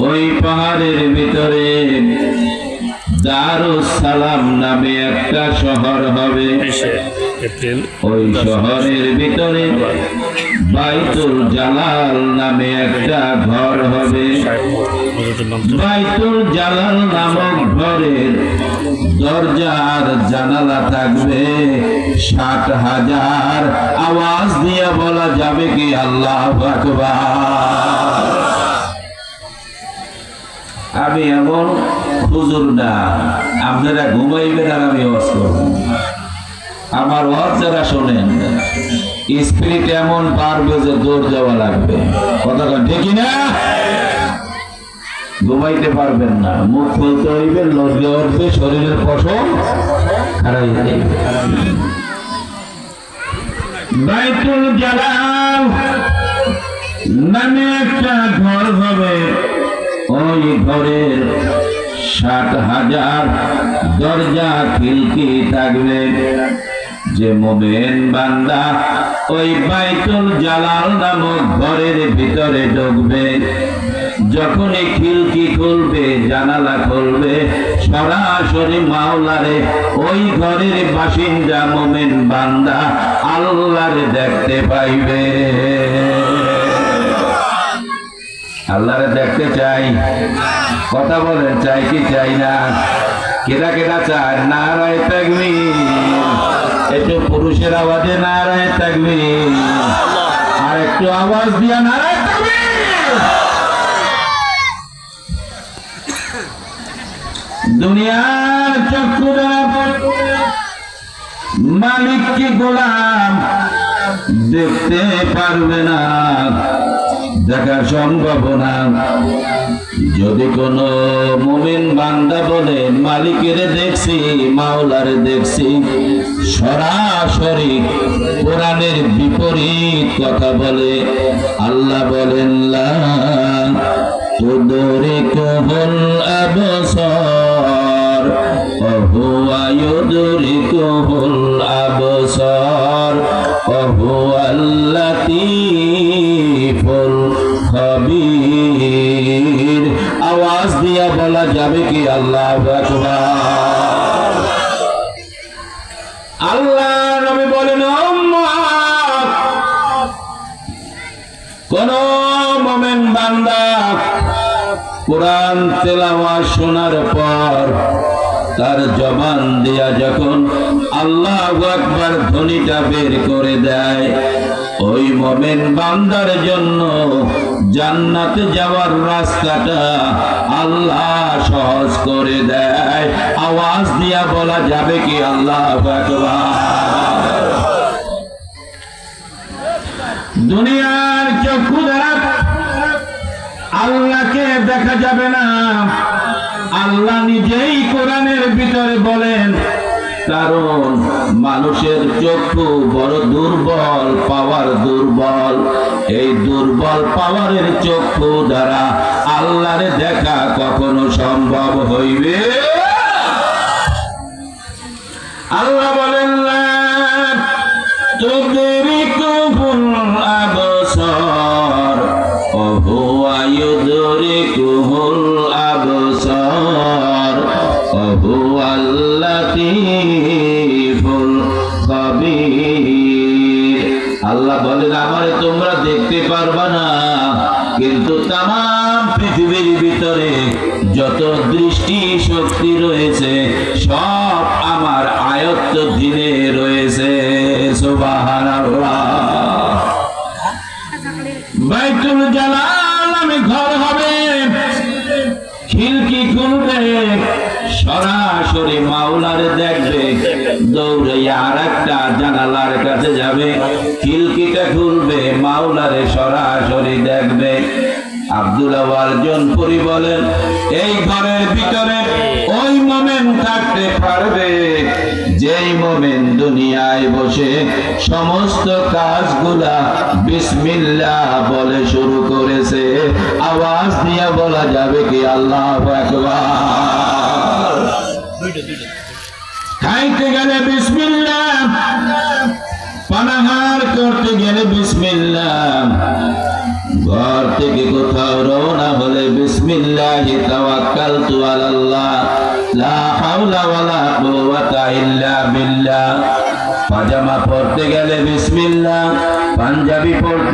ওই পাহাড়ের ভিতরে দারুস সালাম নামে একটা শহর হবে। ওই শহরের ভিতরে বাইতুল জালাল নামে একটা ঘর হবে। বাইতুল জালাল নামক ঘরের দরজা আর জানালা থাকবে 60,000। আওয়াজ দিয়ে বলা যাবে কি আল্লাহু আকবার। আমি এমন হুজুর না, আপনারা ঘুমাইবেন আর আমি ওয়াজ করব। আমার ওয়াজ যারা শোনেন স্পিরিট এমন পারবে যে দৌড় যাওয়া লাগবে। কথা ঠিক না? ঘুমাইতে পারবেন না, মুখ খুলতে হইবে, লজ্জা উঠবে, শরীরের পশম হারাই যাবে। বাইতুল জালাল নামে একটা ঘর হবে। ওই ঘরের 60,000 দরজা খিলকি থাকবে। যে মুমিন বান্দা ওই বাইতুল জালাল নামক ঘরের ভিতরে ঢুকবে, যখনই খিলকি খুলবে, জানালা খুলবে, সরাসরি মাওলারে ওই ঘরের বাসিন্দা মুমিন বান্দা আল্লাহরে দেখতে পাইবে। আল্লাহরে দেখতে চাই? কথা বলেন, চাই কি চাই না? কেডা কেডা চায়? নারায়ে তাকবীর। একটু পুরুষের আওয়াজে নারায়ে তাকবীর, আর একটু আওয়াজ দিয়া নারায়ে তাকবীর। দুনিয়ার চক্ষু দ্বারা মালিক কি গোলাম দেখতে পারবে না, দেখা সম্ভব না। যদি কোন মুমিন বান্দা বলে মালিকের দেখছি, মাওলারে দেখছি, সরাসরি কোরআনের বিপরীত কথা বলে। আল্লাহ বলেন লা তুদরিকুল আবসার ওয়া হুয়া ইউদরিকুল আবসার ওয়া হুয়াল লাতীফুল খবীর। আওয়াজ দিয়া বলা যাবে কি আল্লাহু আকবার। আল্লাহ নবী বলেন, কোন মুমিন বান্দা কোরআন তেলাওয়াত শোনার পর তার জবান দিয়া যখন আল্লাহু আকবার ধ্বনিটা বের করে দেয়, ওই মুমিন বান্দার জন্য জান্নাতে যাওয়ার রাস্তাটা আল্লাহ সহজ করে দেয়। আওয়াজ দিয়া বলা যাবে কি আল্লাহু আকবার। দুনিয়ার চক্ষু দ্বারা আল্লাহকে দেখা যাবে না। আল্লাহ নিজেই কোরআনের ভিতরে বলেন, কারণ মানুষের চক্ষু বড় দুর্বল, পাওয়ার দুর্বল। এই দুর্বল পাওয়ারের চক্ষু দ্বারা আল্লাহরে দেখা কখনো সম্ভব হইবে? আল্লাহ বলেন লা তুদরিকুল আবসার ওয়া হুয়া ইউদরিকুল আবসার ওয়া হুয়াল লাতীফুল খবীর। আল্লাহ বলেন, আমারে তোমরা দেখতে পারবা না, কিন্তু তামাম পৃথিবীর ভিতরে যত দৃষ্টি শক্তি রয়েছে সব আমার আয়ত্তাধীনে রয়েছে। সুবহানাল্লাহ। বাইতুল জালাল নামে ঘর হবে, খিলকি খুলবে, সরাসরি মাওলারে দেখবে, দৌড়াইয়া আর একটা জানালার কাছে যাবে, খিলকিটা খুলবে, মাওলারে সরাসরি দেখবে। আব্দুল আওয়াল জনপুরি বলেন, এই ঘরের ভিতরে ওই মুমিন থাকতে পারবে যেই মুমিন দুনিয়ায় বসে সমস্ত কাজগুলা বিসমিল্লাহ বলে শুরু করেছে। আওয়াজ দিয়ে বলা যাবে কি আল্লাহু আকবার। খাইতে গেলে বিসমিল্লাহ, পানাহার করতে গেলে বিসমিল্লাহ, ঘর থেকে কোথাও রওনা হলে বিসমিল্লাহি তাওয়াক্কালতু আলাল্লাহ লা হাওলা ওয়ালা কুওয়াতা ইল্লা বিল্লাহ। পাজামা পরতে গেলে বিসমিল্লাহ, পাঞ্জাবি পরতে